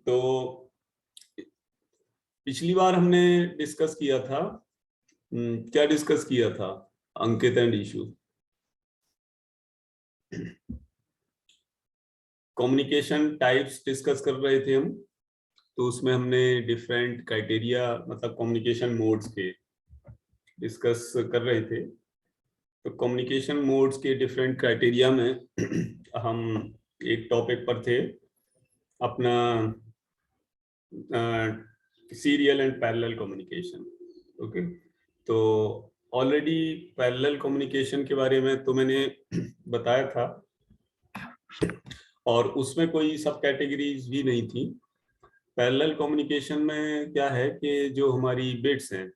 तो पिछली बार हमने डिस्कस किया था, क्या डिस्कस किया था Ankit and Ishu? Communication types discuss कर रहे थे हम। तो उसमें हमने डिफरेंट क्राइटेरिया, मतलब कम्युनिकेशन मोड्स के डिस्कस कर रहे थे। तो कम्युनिकेशन मोड्स के डिफरेंट क्राइटेरिया में हम एक टॉपिक पर थे अपना serial and parallel communication. Okay, तो ऑलरेडी पैरेलल कम्युनिकेशन के बारे में तो मैंने बताया था, और उसमें कोई सब कैटेगरीज भी नहीं थी। पैरेलल कम्युनिकेशन में क्या है कि जो हमारी बिट्स हैं,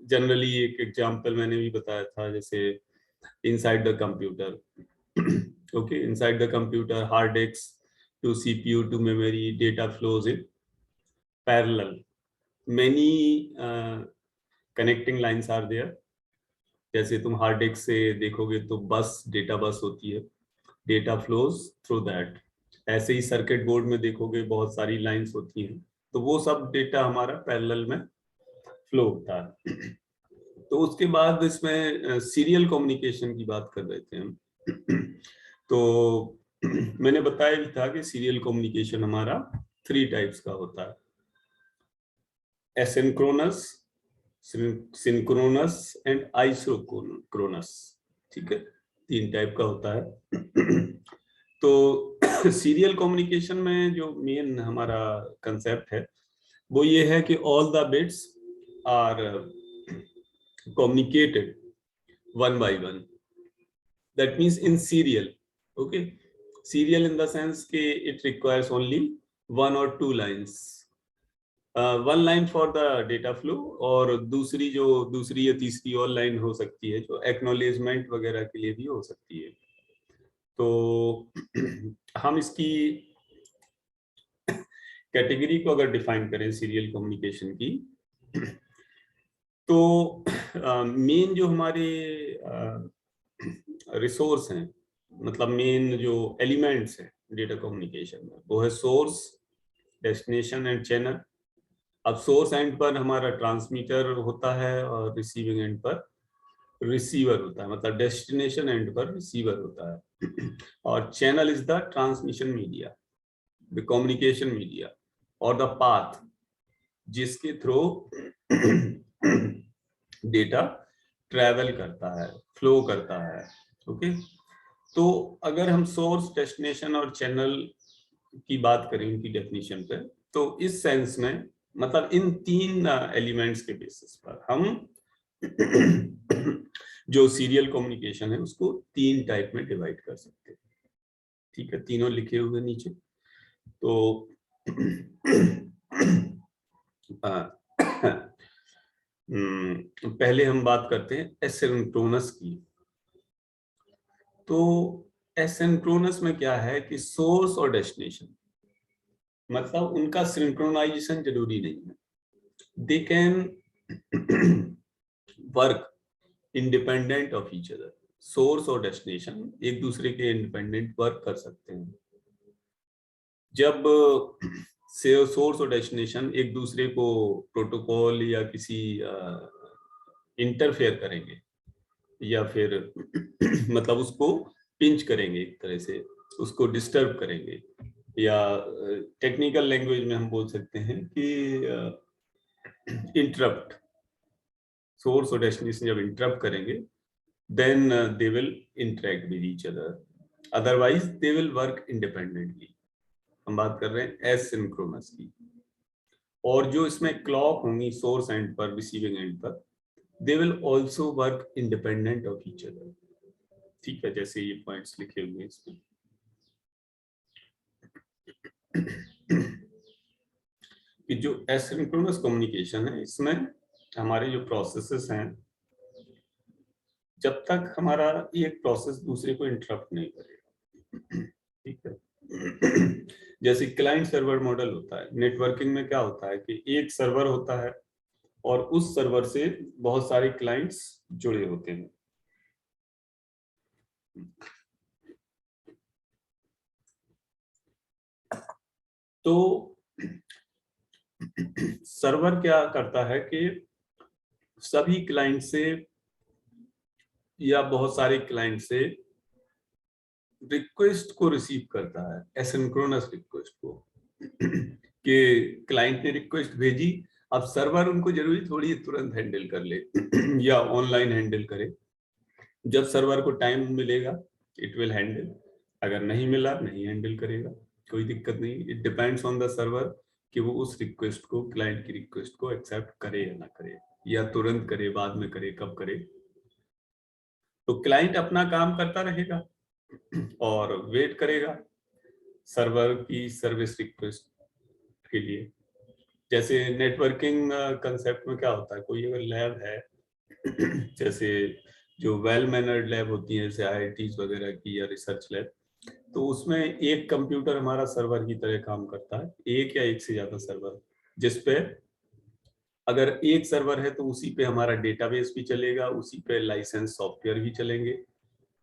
जनरली एक एग्जांपल मैंने भी बताया था, जैसे inside the computer, okay, inside the computer hard disk to CPU to memory data flows in parallel. Many connecting lines are there. जैसे तुम हार्ड डिस्क से देखोगे तो बस, डेटा बस होती है, डेटा फ्लोज थ्रू दैट। ऐसे ही सर्किट बोर्ड में देखोगे बहुत सारी लाइंस होती हैं, तो वो सब डेटा हमारा पैरेलल में फ्लो होता है। तो उसके बाद इसमें सीरियल कम्युनिकेशन की बात कर रहे थे हम। तो मैंने बताया भी था कि सीरियल कम्युनिकेशन हमारा 3 टाइप्स का होता है, एसिंक्रोनस, सिंक्रोनस एंड आइसोक्रोनस। ठीक है, 3 टाइप का होता है। तो सीरियल कम्युनिकेशन में जो मेन हमारा कंसेप्ट है वो ये है कि all the bits are communicated one by one. That means in serial. Okay, serial in the sense ke it requires only 1 or 2 lines. One line for the data flow, और दूसरी या तीसरी और लाइन हो सकती है जो एक्नॉलेजमेंट वगैरह के लिए भी हो सकती है। तो हम इसकी कैटेगरी को अगर डिफाइन करें सीरियल कम्युनिकेशन की, तो मेन जो हमारे रिसोर्स हैं, मतलब मेन जो एलिमेंट्स हैं डेटा कम्युनिकेशन में, वो है सोर्स, डेस्टिनेशन एंड चैनल। अब सोर्स एंड पर हमारा ट्रांसमीटर होता है और रिसीविंग एंड पर रिसीवर होता है, मतलब डेस्टिनेशन एंड पर रिसीवर होता है। और channel is the transmission media, the communication media, और द पाथ जिसके थ्रू डेटा ट्रैवल करता है, फ्लो करता है। ओके, तो अगर हम सोर्स, डेस्टिनेशन और चैनल की बात करें उनकी डेफिनेशन पे, तो इस सेंस में मतलब इन 3 एलिमेंट्स के बेसिस पर हम जो सीरियल कम्युनिकेशन है उसको 3 टाइप में डिवाइड कर सकते हैं। ठीक है, तीनों लिखे हुए नीचे। तो पहले हम बात करते हैं एसिंक्रोनस की। तो एसिंक्रोनस में क्या है कि सोर्स और डेस्टिनेशन, मतलब उनका सिंक्रोनाइजेशन जरूरी नहीं है, they can work independent of each other. Source और डेस्टिनेशन एक दूसरे के इंडिपेंडेंट वर्क कर सकते हैं। जब सोर्स और डेस्टिनेशन एक दूसरे को प्रोटोकॉल या किसी इंटरफेयर करेंगे, या फिर मतलब उसको पिंच करेंगे, एक तरह से उसको डिस्टर्ब करेंगे, या टेक्निकल लैंग्वेज में हम बोल सकते हैं कि इंटरप्ट, सोर्स और डेस्टिनेशन जब इंटरप्ट करेंगे, then they will interact with each other, otherwise they will work independently. हम बात कर रहे हैं एसिंक्रोनस की। और जो इसमें क्लॉक होंगी सोर्स एंड पर, रिसीविंग एंड पर, they will also work independent of each other. ठीक है, जैसे ये पॉइंट्स लिखे हुए हैं इसमें। कि जो एसिंक्रोनस कम्युनिकेशन है, इसमें हमारे जो प्रोसेसेस हैं, जब तक हमारा एक प्रोसेस दूसरे को इंटरप्ट नहीं करेगा, ठीक है। जैसे क्लाइंट सर्वर मॉडल होता है, नेटवर्किंग में क्या होता है कि एक सर्वर होता है और उस सर्वर से बहुत सारे क्लाइंट्स जुड़े होते हैं। तो सर्वर क्या करता है कि सभी क्लाइंट से या बहुत सारे क्लाइंट से रिक्वेस्ट को रिसीव करता है, एसिंक्रोनस रिक्वेस्ट को कि क्लाइंट ने रिक्वेस्ट भेजी, अब सर्वर उनको जरूरी थोड़ी तुरंत हैंडल कर ले या ऑनलाइन हैंडल करे। जब सर्वर को टाइम मिलेगा इट विल हैंडल, अगर नहीं मिला नहीं हैंडल करेगा, कोई दिक्कत नहीं। It depends on the server कि वो उस रिक्वेस्ट को, क्लाइंट की रिक्वेस्ट को एक्सेप्ट करे या ना करे, या तुरंत करे, बाद में करे, कब करे। तो क्लाइंट अपना काम करता रहेगा और वेट करेगा सर्वर की सर्विस रिक्वेस्ट के लिए। जैसे नेटवर्किंग कंसेप्ट में क्या होता है, कोई अगर लैब है जैसे जो वेल मैनर्ड लैब होती है जैसे IITs वगैरह की या रिसर्च लैब, तो उसमें एक कंप्यूटर हमारा सर्वर की तरह काम करता है, एक या एक से ज्यादा सर्वर, जिसपे अगर एक सर्वर है तो उसी पे हमारा डेटाबेस भी चलेगा, उसी पे लाइसेंस सॉफ्टवेयर भी चलेंगे,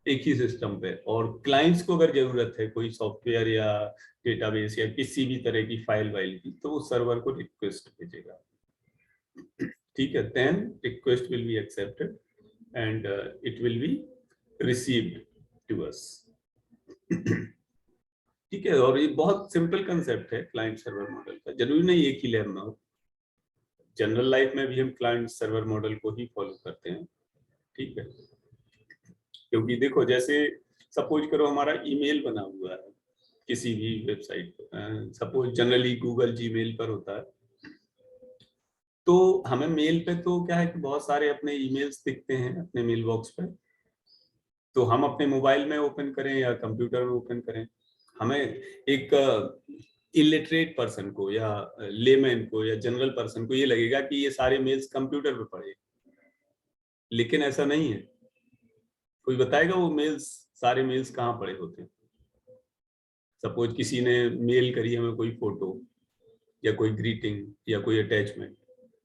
एक ही सिस्टम पे। और क्लाइंट्स को अगर जरूरत है कोई सॉफ्टवेयर या डेटाबेस या किसी भी तरह की फाइल वाइल की, तो वो सर्वर को रिक्वेस्ट भेजेगा, ठीक है। Then request will be accepted and it will be received to us, ठीक है। और ये बहुत सिंपल कंसेप्ट है क्लाइंट सर्वर मॉडल का, जरूरी नहीं एक ही लैब में हो, जनरल लाइफ में भी हम क्लाइंट सर्वर मॉडल को ही फॉलो करते हैं, ठीक है। क्योंकि देखो जैसे सपोज करो हमारा ईमेल बना हुआ है किसी भी वेबसाइट पर, सपोज जनरली गूगल जीमेल पर होता है, तो हमें मेल पे तो क्या है कि बहुत सारे अपने ईमेल्स दिखते हैं अपने मेल बॉक्स पे, तो हम अपने मोबाइल में ओपन करें या कंप्यूटर में ओपन करें, हमें एक इलिटरेट पर्सन को या लेमैन को या जनरल पर्सन को ये लगेगा कि ये सारे मेल्स कंप्यूटर पे पड़े, लेकिन ऐसा नहीं है। कोई बताएगा वो मेल्स, सारे मेल्स कहाँ पड़े होते हैं? सपोज किसी ने मेल करी हमें कोई फोटो या कोई ग्रीटिंग या कोई अटैचमेंट,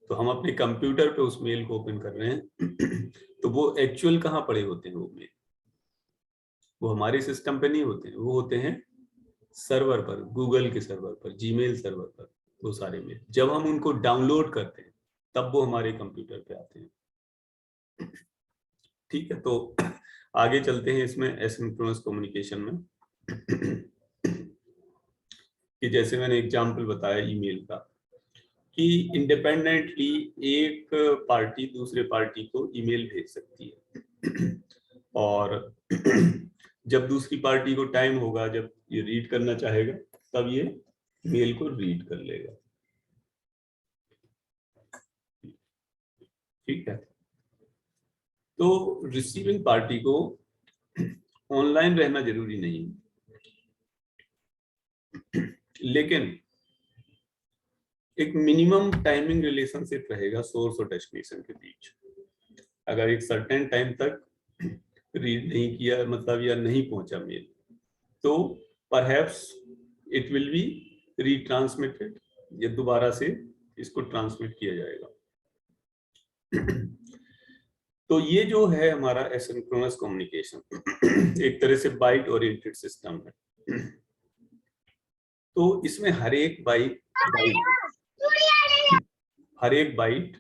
तो हम अपने कंप्यूटर पे उस मेल को ओपन कर रहे हैं तो वो एक्चुअल कहाँ पड़े होते हैं? वो मेल वो हमारे सिस्टम पे नहीं होते हैं, वो होते हैं सर्वर पर, गूगल के सर्वर पर, जीमेल सर्वर पर। वो सारे मेल जब हम उनको डाउनलोड करते हैं तब वो हमारे कंप्यूटर पे आते हैं, ठीक है। तो आगे चलते हैं इसमें एसिंक्रोनस कम्युनिकेशन में कि जैसे मैंने एग्जांपल बताया ईमेल का, कि इंडिपेंडेंटली एक पार्टी दूसरे पार्टी को ईमेल भेज सकती है और जब दूसरी पार्टी को टाइम होगा, जब ये रीड करना चाहेगा, तब ये मेल को रीड कर लेगा, ठीक है। तो रिसीविंग पार्टी को ऑनलाइन रहना जरूरी नहीं, लेकिन एक मिनिमम टाइमिंग रिलेशनशिप रहेगा सोर्स और डेस्टिनेशन के बीच। अगर एक सर्टेन टाइम तक रीड नहीं किया मतलब या नहीं पहुंचा मेल, तो परहैप्स इट विल बी रीट्रांसमिटेड, ये दोबारा से इसको ट्रांसमिट किया जाएगा। तो ये जो है हमारा एसिंक्रोनस कम्युनिकेशन एक तरह से बाइट ओरिएंटेड सिस्टम है। तो इसमें हर एक बाइट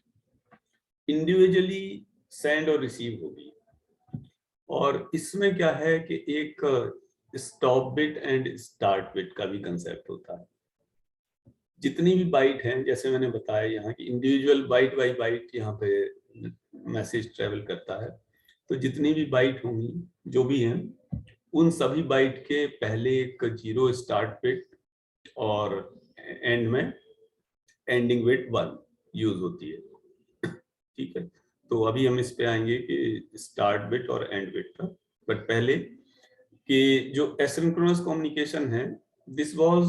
इंडिविजुअली सेंड और रिसीव होगी, और इसमें क्या है कि एक stop bit and start bit का भी कंसेप्ट होता है। जितनी भी बाइट हैं, जैसे मैंने बताया यहाँ की इंडिविजुअल बाइट बाई बाइट यहाँ पे मैसेज ट्रेवल करता है, तो जितनी भी बाइट होंगी जो भी हैं, उन सभी बाइट के पहले एक 0 स्टार्ट बिट और एंड में एंडिंग बिट 1 यूज होती है, ठीक है। तो अभी हम इस पे आएंगे कि स्टार्ट बिट और एंड बिट का, बट पहले कि जो एसिंक्रोनस कम्युनिकेशन है, this was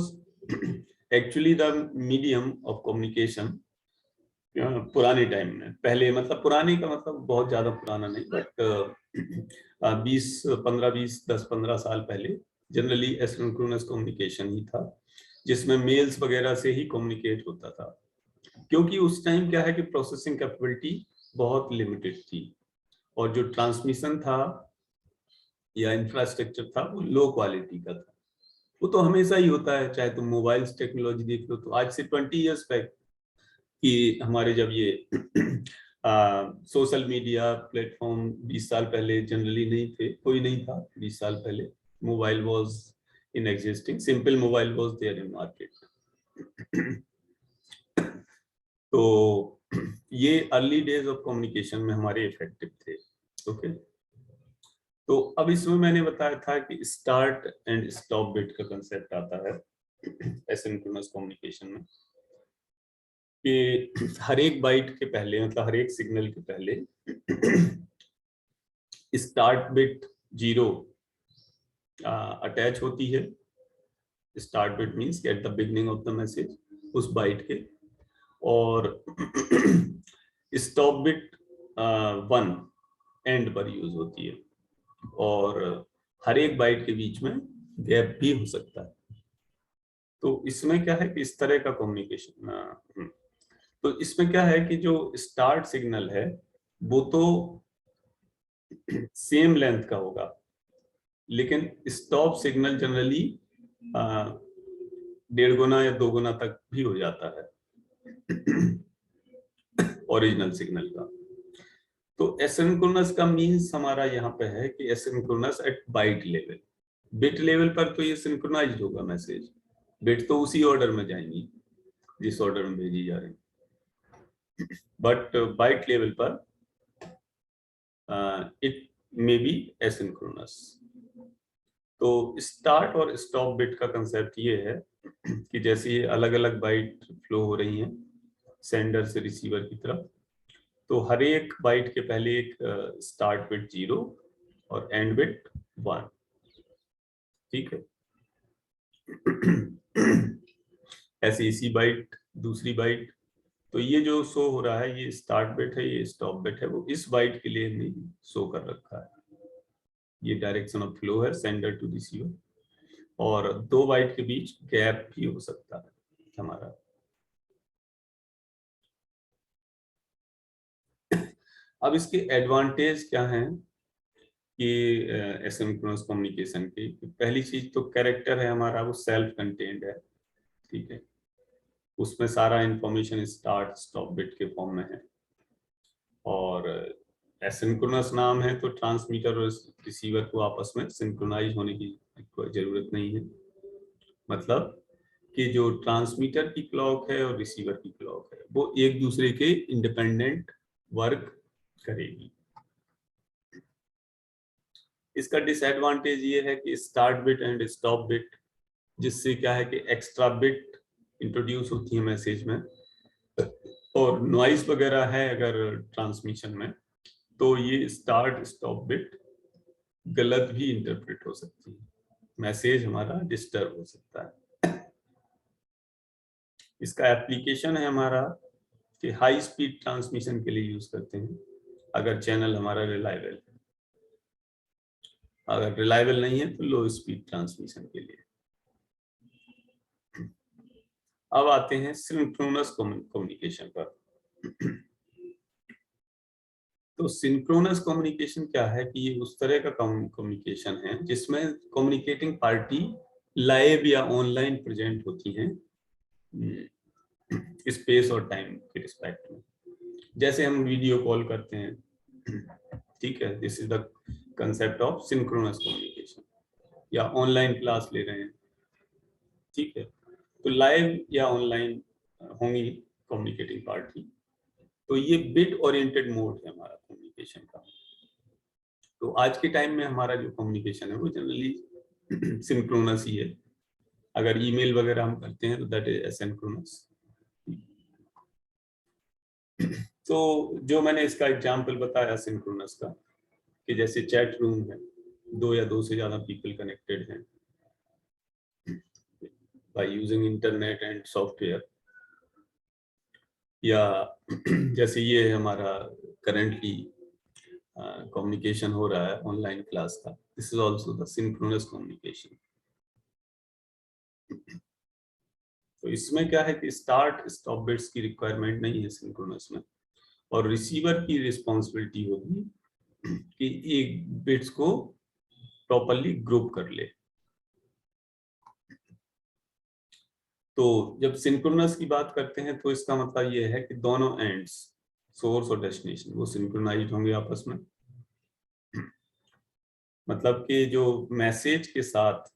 actually the medium of communication पुराने टाइम में। पहले मतलब पुराने का मतलब बहुत ज्यादा पुराना नहीं, बट 10-15 साल पहले जनरली एसिंक्रोनस कम्युनिकेशन ही था, जिसमें मेल्स वगैरह से ही कम्युनिकेट होता था, क्योंकि उस टाइम क्या है कि प्रोसेसिंग कैपेबिलिटी बहुत लिमिटेड थी, और जो ट्रांसमिशन था या इंफ्रास्ट्रक्चर था वो लो क्वालिटी का था। वो तो हमेशा ही होता है, चाहे तुम मोबाइल्स टेक्नोलॉजी देख लो, तो आज से 20 इयर्स बैक कि हमारे जब ये सोशल मीडिया प्लेटफॉर्म 20 साल पहले जनरली नहीं थे, कोई नहीं था 20 साल पहले, mobile was in existing, simple mobile was there in market. तो ये अर्ली डेज ऑफ कम्युनिकेशन में हमारे इफेक्टिव थे। ओके, तो अब इसमें मैंने बताया था कि स्टार्ट एंड स्टॉप बिट का कंसेप्ट आता है एसिंक्रोनस कम्युनिकेशन में, कि हर एक बाइट के पहले, मतलब हर एक सिग्नल के पहले स्टार्ट बिट 0 अटैच होती है। Start bit means at the beginning of the message उस बाइट के, और स्टॉप बिट 1 एंड पर यूज होती है, और हर एक बाइट के बीच में गैप भी हो सकता है। तो इसमें क्या है कि इस तरह का कम्युनिकेशन, तो इसमें क्या है कि जो स्टार्ट सिग्नल है वो तो सेम लेंथ का होगा, लेकिन स्टॉप सिग्नल जनरली 1.5 गुना या 2 गुना तक भी हो जाता है ओरिजिनल सिग्नल का। तो एसिंक्रोनस का मीन्स हमारा यहाँ पे है कि asynchronous at byte level, bit level पर तो ये सिंक्रोनाइज्ड होगा मैसेज, बिट तो उसी ऑर्डर में जाएंगी जिस ऑर्डर में भेजी जा रही, बट बाइट लेवल पर इट मे बी एसिंक्रोनस। तो स्टार्ट और स्टॉप बिट का कंसेप्ट ये है कि जैसे ये अलग अलग बाइट फ्लो हो रही हैं सेंडर से रिसीवर की तरफ, तो हर एक बाइट के पहले एक स्टार्ट बिट 0 और एंड बिट 1, ठीक है। ऐसे इसी बाइट दूसरी बाइट, तो ये जो शो हो रहा है ये स्टार्ट बिट है, ये स्टॉप बिट है, वो इस बाइट के लिए नहीं शो कर रखा है। ये डायरेक्शन ऑफ फ्लो है सेंडर टू रिसीवर, और 2 बाइट के बीच गैप भी हो सकता है हमारा। अब इसके एडवांटेज क्या हैं कि एसिंक्रोनस कम्युनिकेशन की? पहली चीज तो कैरेक्टर है हमारा, वो सेल्फ कंटेन्ड है, ठीक है, उसमें सारा इंफॉर्मेशन स्टार्ट स्टॉप बिट के फॉर्म में है, और एसिंक्रोनस नाम है तो ट्रांसमीटर और रिसीवर को आपस में सिंक्रोनाइज होने की कोई जरूरत नहीं है। मतलब कि जो ट्रांसमीटर की क्लॉक है और रिसीवर की क्लॉक है वो एक दूसरे के इंडिपेंडेंट वर्क करेगी। इसका डिसएडवांटेज ये है कि start bit and stop bit, जिससे क्या है कि एक्स्ट्रा बिट इंट्रोड्यूस होती है मैसेज में, और नॉइज वगैरह है अगर ट्रांसमिशन में, तो ये स्टार्ट स्टॉप बिट गलत भी इंटरप्रेट हो सकती है, मैसेज हमारा डिस्टर्ब हो सकता है। इसका एप्लीकेशन है हमारा कि हाई स्पीड ट्रांसमिशन के लिए यूज करते हैं, अगर चैनल हमारा रिलायबल है। अगर रिलायबल नहीं है तो लो स्पीड ट्रांसमिशन के लिए। अब आते हैं सिंक्रोनस कम्युनिकेशन पर। तो सिंक्रोनस कम्युनिकेशन क्या है कि ये उस तरह का कम्युनिकेशन है जिसमें कम्युनिकेटिंग पार्टी लाइव या ऑनलाइन प्रेजेंट होती हैं स्पेस और टाइम के रिस्पेक्ट में। जैसे हम वीडियो कॉल करते हैं, ठीक है, this is the concept of synchronous communication, या ऑनलाइन क्लास ले रहे हैं, ठीक है, तो लाइव या ऑनलाइन होंगी कम्युनिकेटिंग पार्टी। तो ये बिट ओरिएंटेड मोड है हमारा कम्युनिकेशन का। तो आज के टाइम में हमारा जो कम्युनिकेशन है वो जनरली सिंक्रोनस ही है। अगर ईमेल वगैरह हम करते हैं तो दैट इज एसिंक्रोनस। तो जो मैंने इसका एग्जांपल बताया सिंक्रोनस का, कि जैसे चैट रूम है, 2 या 2 से ज्यादा पीपल कनेक्टेड हैं by using internet and software, या जैसे ये हमारा करंटली कम्युनिकेशन हो रहा है ऑनलाइन क्लास का, this is also the synchronous communication. तो इसमें क्या है कि स्टार्ट स्टॉप बिट्स की रिक्वायरमेंट नहीं है सिंक्रोनस में, और रिसीवर की रिस्पॉन्सिबिलिटी होगी कि एक बिट्स को प्रॉपर्ली ग्रुप कर ले। तो जब सिंक्रोनस की बात करते हैं तो इसका मतलब ये है कि दोनों एंड्स, सोर्स और डेस्टिनेशन, वो सिंक्रोनाइज्ड होंगे आपस में। मतलब कि जो मैसेज के साथ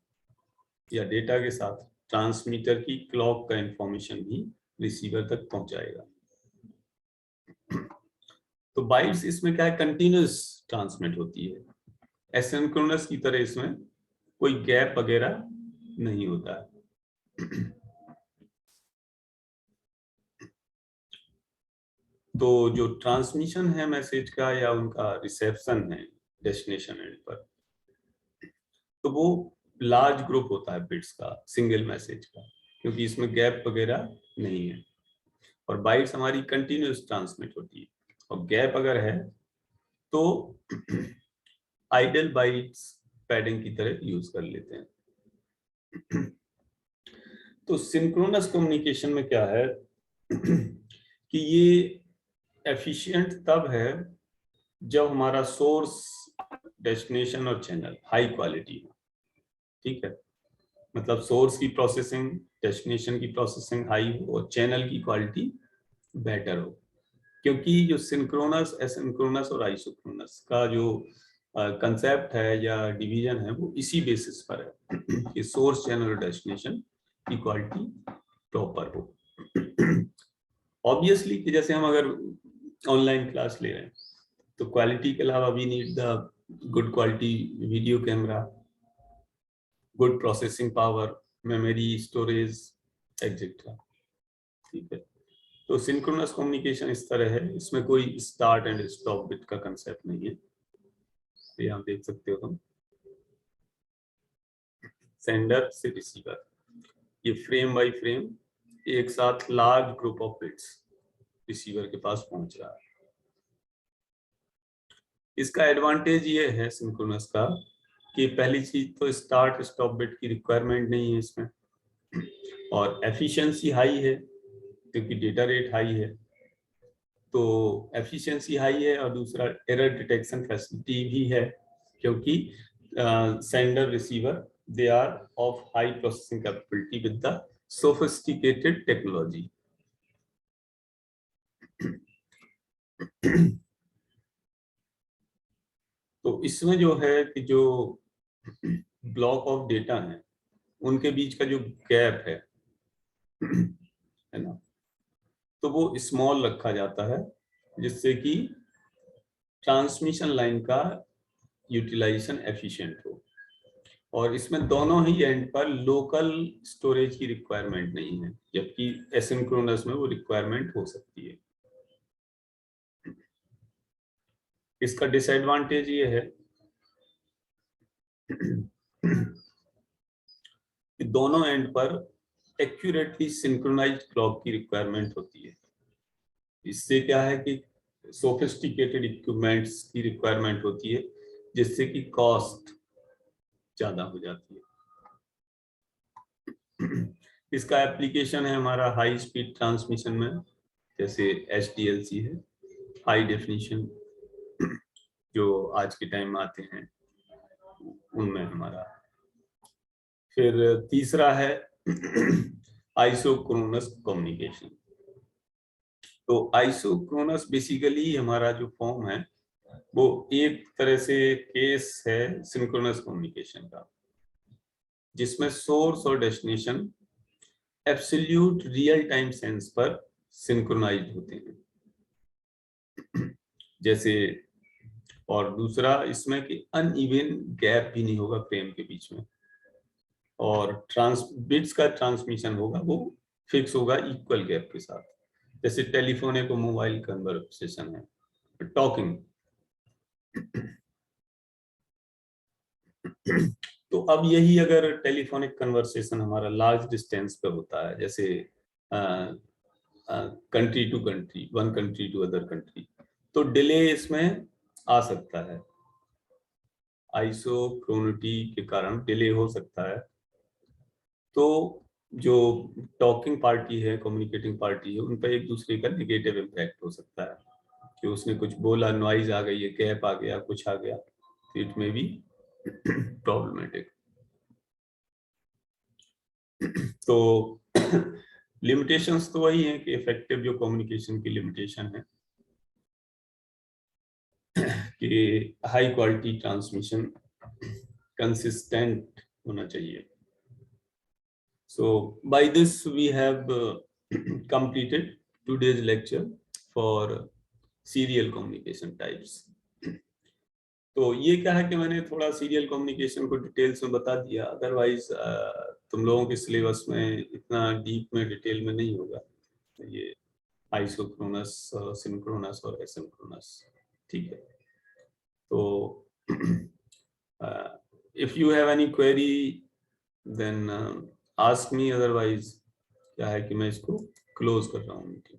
या डेटा के साथ ट्रांसमीटर की क्लॉक का इंफॉर्मेशन भी रिसीवर तक पहुंचाएगा। तो बाइट्स इसमें क्या है, कंटिन्यूअस ट्रांसमिट होती है। एसिंक्रोनस की तरह इसमें कोई गैप वगैरह नहीं होता है। तो जो ट्रांसमिशन है मैसेज का या उनका रिसेप्शन है डेस्टिनेशन एंड पर, तो वो लार्ज ग्रुप होता है बिट्स का, सिंगल मैसेज का, क्योंकि इसमें गैप वगैरह नहीं है। और बाइट्स हमारी कंटिन्यूअस ट्रांसमिट होती है, और गैप अगर है तो आइडल बाइट्स पैडिंग की तरह यूज कर लेते हैं। तो सिंक्रोनस कम्युनिकेशन में क्या है कि ये एफिशिएंट तब है जब हमारा सोर्स, डेस्टिनेशन और चैनल हाई क्वालिटी हो। ठीक है, मतलब सोर्स की प्रोसेसिंग, डेस्टिनेशन की प्रोसेसिंग हाई हो और चैनल की क्वालिटी बेटर हो। क्योंकि जो सिंक्रोनस, एसिंक्रोनस और आइसोक्रोनस का जो कंसेप्ट है या डिवीजन है वो इसी बेसिस पर है कि सोर्स, चैनल और डेस्टिनेशन की क्वालिटी प्रॉपर हो। ऑब्वियसली कि जैसे हम अगर ऑनलाइन क्लास ले रहे हैं तो क्वालिटी के अलावा we need the good quality video camera, good processing power, memory, storage etcetera. ठीक है, तो सिंक्रोनस कम्युनिकेशन इस तरह है, इसमें कोई स्टार्ट एंड स्टॉप बिट का कंसेप्ट नहीं है। ये आप देख सकते हो तुम, सेंडर से रिसीवर, ये फ्रेम बाय फ्रेम एक साथ large group of bits receiver के पास पहुंच रहा है। इसका एडवांटेज ये है सिंक्रोनस का कि पहली चीज तो स्टार्ट स्टॉप बिट की रिक्वायरमेंट नहीं है इसमें, और एफिशिएंसी हाई है क्योंकि डेटा रेट हाई है, तो एफिशिएंसी हाई है। और दूसरा एरर डिटेक्शन फैसिलिटी भी है क्योंकि sender receiver they are of high processing capability with the sophisticated technology. तो इसमें जो है कि जो ब्लॉक ऑफ डेटा है उनके बीच का जो गैप है ना, तो वो स्मॉल रखा जाता है जिससे कि ट्रांसमिशन लाइन का यूटिलाइजेशन एफिशिएंट हो। और इसमें दोनों ही एंड पर लोकल स्टोरेज की रिक्वायरमेंट नहीं है, जबकि एसिंक्रोनस में वो रिक्वायरमेंट हो सकती है। इसका डिसएडवांटेज ये है कि दोनों एंड पर एक्यूरेटली सिंक्रोनाइज्ड क्लॉक की रिक्वायरमेंट होती है। इससे क्या है कि सोफिस्टिकेटेड इक्विपमेंट्स की रिक्वायरमेंट होती है जिससे कि कॉस्ट ज्यादा हो जाती है। इसका एप्लीकेशन है हमारा हाई स्पीड ट्रांसमिशन में, जैसे HDLC है, हाई डेफिनेशन, जो आज के टाइम में आते हैं उनमें हमारा। फिर तीसरा है आइसोक्रोनस कम्युनिकेशन। तो आइसोक्रोनस बेसिकली हमारा जो फॉर्म है वो एक तरह से केस है सिंक्रोनस कम्युनिकेशन का, जिसमें सोर्स और destination absolute real time sense पर सिंक्रोनाइज्ड होते हैं। जैसे, और दूसरा इसमें कि अनइवन गैप भी नहीं होगा फ्रेम के बीच में, और बिट्स का ट्रांसमिशन होगा वो फिक्स होगा इक्वल गैप के साथ। जैसे टेलीफोन है तो मोबाइल कन्वर्सेशन है, टॉकिंग। तो अब यही अगर टेलीफोनिक कन्वर्सेशन हमारा लार्ज डिस्टेंस पे होता है, जैसे country to country, one country to other country, तो डिले इसमें आ सकता है, आइसोक्रोनिटी के कारण डिले हो सकता है। तो जो टॉकिंग पार्टी है, कम्युनिकेटिंग पार्टी है, उन पर एक दूसरे का नेगेटिव इम्पैक्ट हो सकता है कि उसने कुछ बोला, नॉइज आ गई है, गैप आ गया, कुछ आ गया, तो इट में भी प्रॉब्लमेटिक। तो लिमिटेशंस तो वही है कि इफेक्टिव जो कम्युनिकेशन की लिमिटेशन है कि हाई क्वालिटी ट्रांसमिशन कंसिस्टेंट होना चाहिए. So by this we have completed today's lecture for serial communication types. तो ये क्या है कि मैंने थोड़ा सीरियल कम्युनिकेशन को डिटेल्स में बता दिया, अदरवाइज तुम लोगों के सिलेबस में इतना डीप में डिटेल में नहीं होगा ये आइसोक्रोनस, सिंक्रोनस और एसिंक्रोनस. ठीक है. तो if you have any query then ask me, otherwise क्या है कि मैं इसको क्लोज कर रहा हूँ मीटिंग.